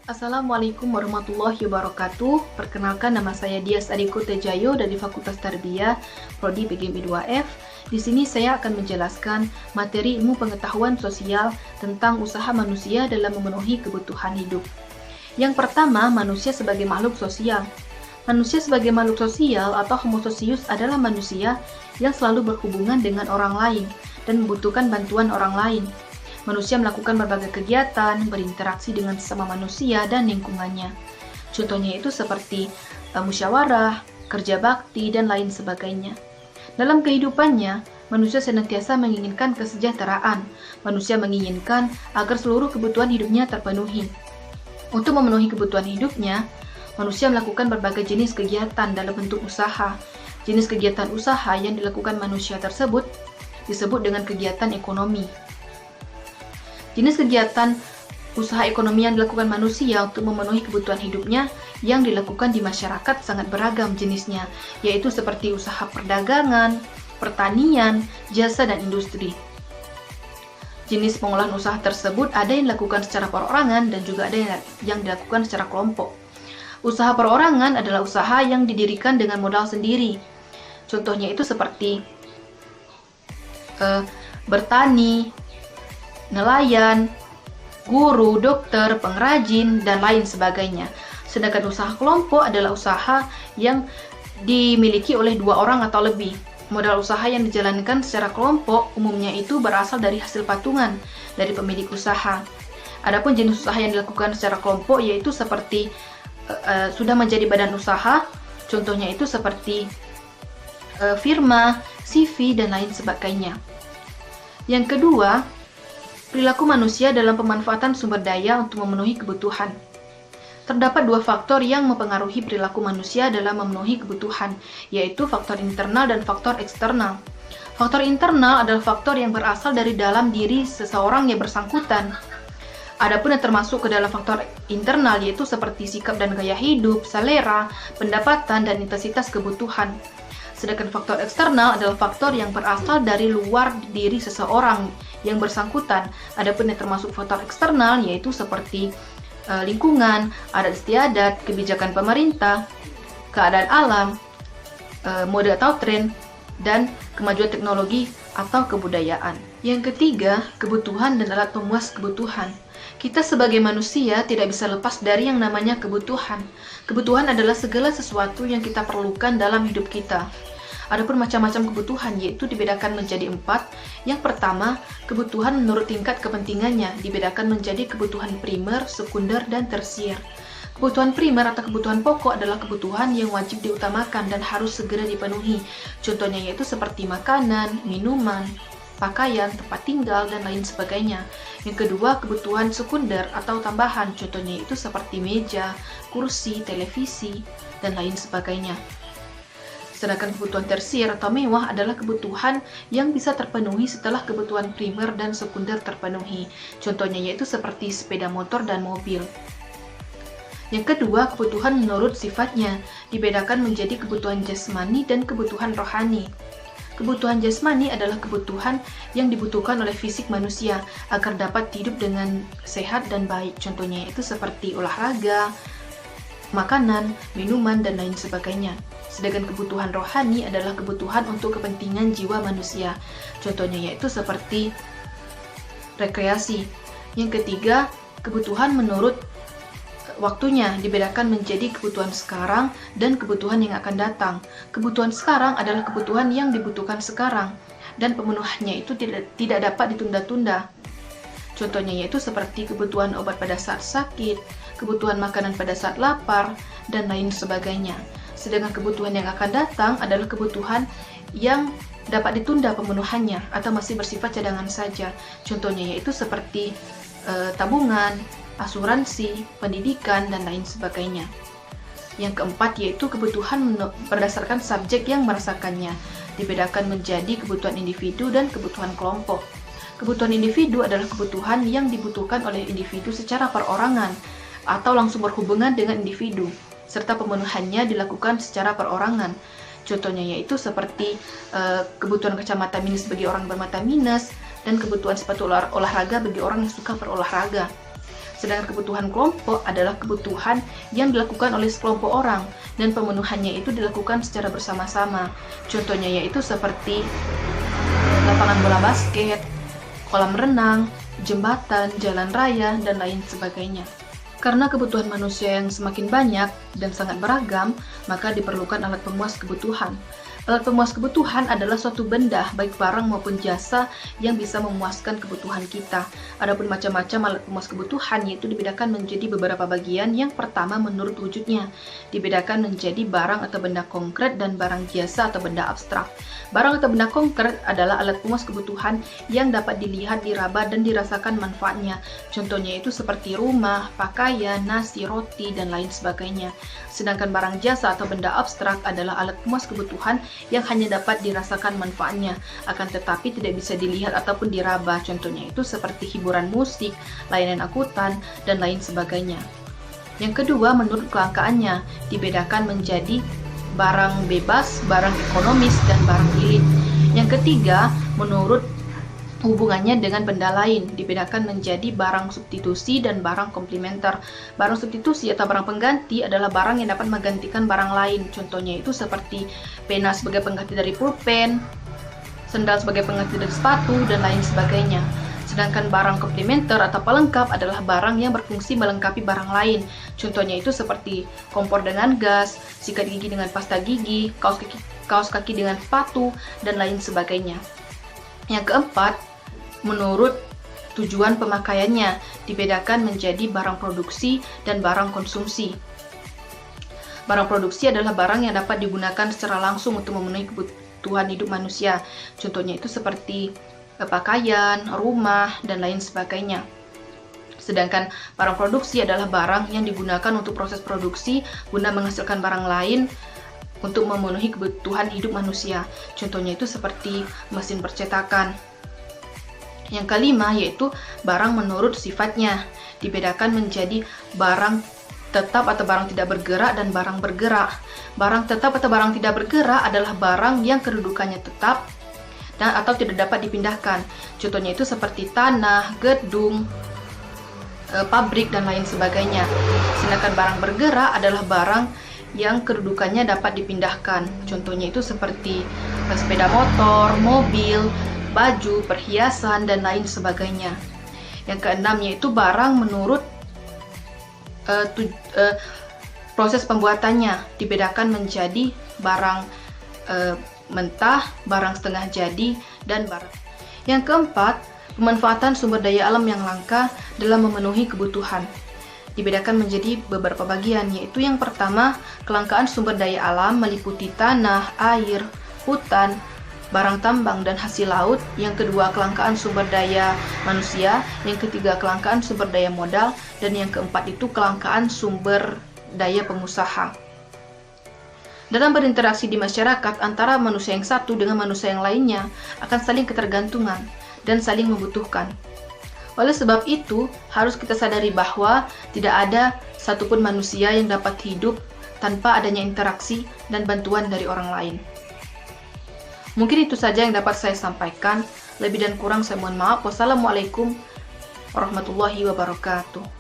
Assalamualaikum warahmatullahi wabarakatuh. Perkenalkan, nama saya Dias Adiko Tejayo dari Fakultas Tarbiyah, Prodi PGMI2F. Di sini saya akan menjelaskan materi ilmu pengetahuan sosial tentang usaha manusia dalam memenuhi kebutuhan hidup. Yang pertama, manusia sebagai makhluk sosial. Manusia sebagai makhluk sosial atau Homo socius adalah manusia yang selalu berhubungan dengan orang lain dan membutuhkan bantuan orang lain. Manusia melakukan berbagai kegiatan, berinteraksi dengan sesama manusia dan lingkungannya. Contohnya itu seperti musyawarah, kerja bakti, dan lain sebagainya. Dalam kehidupannya, manusia senantiasa menginginkan kesejahteraan. Manusia menginginkan agar seluruh kebutuhan hidupnya terpenuhi. Untuk memenuhi kebutuhan hidupnya, manusia melakukan berbagai jenis kegiatan dalam bentuk usaha. Jenis kegiatan usaha yang dilakukan manusia tersebut disebut dengan kegiatan ekonomi. Jenis kegiatan usaha ekonomi yang dilakukan manusia untuk memenuhi kebutuhan hidupnya yang dilakukan di masyarakat sangat beragam jenisnya, yaitu seperti usaha perdagangan, pertanian, jasa, dan industri. Jenis pengolahan usaha tersebut ada yang dilakukan secara perorangan dan juga ada yang dilakukan secara kelompok. Usaha perorangan adalah usaha yang didirikan dengan modal sendiri. Contohnya itu seperti bertani, nelayan, guru, dokter, pengrajin, dan lain sebagainya. Sedangkan usaha kelompok adalah usaha yang dimiliki oleh 2 orang atau lebih. Modal usaha yang dijalankan secara kelompok umumnya itu berasal dari hasil patungan dari pemilik usaha. Adapun jenis usaha yang dilakukan secara kelompok yaitu seperti sudah menjadi badan usaha, contohnya itu seperti firma, CV, dan lain sebagainya. Yang kedua, perilaku manusia dalam pemanfaatan sumber daya untuk memenuhi kebutuhan. Terdapat 2 faktor yang mempengaruhi perilaku manusia dalam memenuhi kebutuhan, yaitu faktor internal dan faktor eksternal. Faktor internal adalah faktor yang berasal dari dalam diri seseorang yang bersangkutan. Adapun yang termasuk ke dalam faktor internal yaitu seperti sikap dan gaya hidup, selera, pendapatan, dan intensitas kebutuhan. Sedangkan faktor eksternal adalah faktor yang berasal dari luar diri seseorang yang bersangkutan. Adapun yang termasuk faktor eksternal yaitu seperti lingkungan, adat istiadat, kebijakan pemerintah, keadaan alam, mode atau tren, dan kemajuan teknologi atau kebudayaan. Yang ketiga, kebutuhan dan alat pemuas kebutuhan. Kita sebagai manusia tidak bisa lepas dari yang namanya kebutuhan. Kebutuhan adalah segala sesuatu yang kita perlukan dalam hidup kita. Adapun macam-macam kebutuhan yaitu dibedakan menjadi 4. Yang pertama, kebutuhan menurut tingkat kepentingannya dibedakan menjadi kebutuhan primer, sekunder, dan tersier. Kebutuhan primer atau kebutuhan pokok adalah kebutuhan yang wajib diutamakan dan harus segera dipenuhi. Contohnya yaitu seperti makanan, minuman, pakaian, tempat tinggal, dan lain sebagainya. Yang kedua, kebutuhan sekunder atau tambahan. Contohnya itu seperti meja, kursi, televisi, dan lain sebagainya. Sedangkan kebutuhan tersier atau mewah adalah kebutuhan yang bisa terpenuhi setelah kebutuhan primer dan sekunder terpenuhi. Contohnya yaitu seperti sepeda motor dan mobil. Yang kedua, kebutuhan menurut sifatnya dibedakan menjadi kebutuhan jasmani dan kebutuhan rohani. Kebutuhan jasmani adalah kebutuhan yang dibutuhkan oleh fisik manusia agar dapat hidup dengan sehat dan baik. Contohnya yaitu seperti olahraga, makanan, minuman, dan lain sebagainya. Sedangkan kebutuhan rohani adalah kebutuhan untuk kepentingan jiwa manusia. Contohnya yaitu seperti rekreasi. Yang ketiga, kebutuhan menurut waktunya dibedakan menjadi kebutuhan sekarang dan kebutuhan yang akan datang. Kebutuhan sekarang adalah kebutuhan yang dibutuhkan sekarang dan pemenuhannya itu tidak dapat ditunda-tunda. Contohnya yaitu seperti kebutuhan obat pada saat sakit, kebutuhan makanan pada saat lapar, dan lain sebagainya. Sedangkan kebutuhan yang akan datang adalah kebutuhan yang dapat ditunda pemenuhannya atau masih bersifat cadangan saja. Contohnya yaitu seperti tabungan, asuransi, pendidikan, dan lain sebagainya. Yang keempat yaitu kebutuhan berdasarkan subjek yang merasakannya. Dibedakan menjadi kebutuhan individu dan kebutuhan kelompok. Kebutuhan individu adalah kebutuhan yang dibutuhkan oleh individu secara perorangan atau langsung berhubungan dengan individu, serta pemenuhannya dilakukan secara perorangan. Contohnya yaitu seperti kebutuhan kacamata minus bagi orang bermata minus dan kebutuhan sepatu olahraga bagi orang yang suka berolahraga. Sedangkan kebutuhan kelompok adalah kebutuhan yang dilakukan oleh sekelompok orang dan pemenuhannya itu dilakukan secara bersama-sama. Contohnya yaitu seperti lapangan bola basket, kolam renang, jembatan, jalan raya, dan lain sebagainya. Karena kebutuhan manusia yang semakin banyak dan sangat beragam, maka diperlukan alat pemuas kebutuhan. Alat pemuas kebutuhan adalah suatu benda, baik barang maupun jasa, yang bisa memuaskan kebutuhan kita. Adapun macam-macam alat pemuas kebutuhan yaitu dibedakan menjadi beberapa bagian. Yang pertama menurut wujudnya, dibedakan menjadi barang atau benda konkret dan barang jasa atau benda abstrak. Barang atau benda konkret adalah alat pemuas kebutuhan yang dapat dilihat, diraba, dan dirasakan manfaatnya. Contohnya itu seperti rumah, pakaian, nasi, roti, dan lain sebagainya. Sedangkan barang jasa atau benda abstrak adalah alat pemuas kebutuhan yang hanya dapat dirasakan manfaatnya, akan tetapi tidak bisa dilihat ataupun diraba. Contohnya itu seperti hiburan musik, layanan angkutan, dan lain sebagainya. Yang kedua, menurut kelangkaannya, dibedakan menjadi barang bebas, barang ekonomis, dan barang elit. Yang ketiga, menurut hubungannya dengan benda lain, dibedakan menjadi barang substitusi dan barang komplementer. Barang substitusi atau barang pengganti adalah barang yang dapat menggantikan barang lain. Contohnya itu seperti pena sebagai pengganti dari pulpen, sendal sebagai pengganti dari sepatu, dan lain sebagainya. Sedangkan barang komplementer atau pelengkap adalah barang yang berfungsi melengkapi barang lain. Contohnya itu seperti kompor dengan gas, sikat gigi dengan pasta gigi, kaos kaki dengan sepatu, dan lain sebagainya. Yang keempat, menurut tujuan pemakaiannya, dibedakan menjadi barang produksi dan barang konsumsi. Barang produksi adalah barang yang dapat digunakan secara langsung untuk memenuhi kebutuhan hidup manusia. Contohnya itu seperti pakaian, rumah, dan lain sebagainya. Sedangkan barang produksi adalah barang yang digunakan untuk proses produksi guna menghasilkan barang lain untuk memenuhi kebutuhan hidup manusia. Contohnya itu seperti mesin percetakan. Yang kelima yaitu barang menurut sifatnya, dibedakan menjadi barang tetap atau barang tidak bergerak dan barang bergerak. Barang tetap atau barang tidak bergerak adalah barang yang kedudukannya tetap dan atau tidak dapat dipindahkan. Contohnya itu seperti tanah, gedung, pabrik, dan lain sebagainya. Sedangkan barang bergerak adalah barang yang kedudukannya dapat dipindahkan. Contohnya itu seperti sepeda motor, mobil, baju, perhiasan, dan lain sebagainya. Yang keenam yaitu barang menurut proses pembuatannya, dibedakan menjadi barang mentah, barang setengah jadi, dan barang. Yang keempat, pemanfaatan sumber daya alam yang langka dalam memenuhi kebutuhan, dibedakan menjadi beberapa bagian, yaitu yang pertama, kelangkaan sumber daya alam meliputi tanah, air, hutan, barang tambang, dan hasil laut. Yang kedua, kelangkaan sumber daya manusia. Yang ketiga, kelangkaan sumber daya modal. Dan yang keempat itu kelangkaan sumber daya pengusaha. Dalam berinteraksi di masyarakat, antara manusia yang satu dengan manusia yang lainnya akan saling ketergantungan dan saling membutuhkan. Oleh sebab itu, harus kita sadari bahwa tidak ada satupun manusia yang dapat hidup tanpa adanya interaksi dan bantuan dari orang lain. Mungkin itu saja yang dapat saya sampaikan. Lebih dan kurang saya mohon maaf. Wassalamualaikum warahmatullahi wabarakatuh.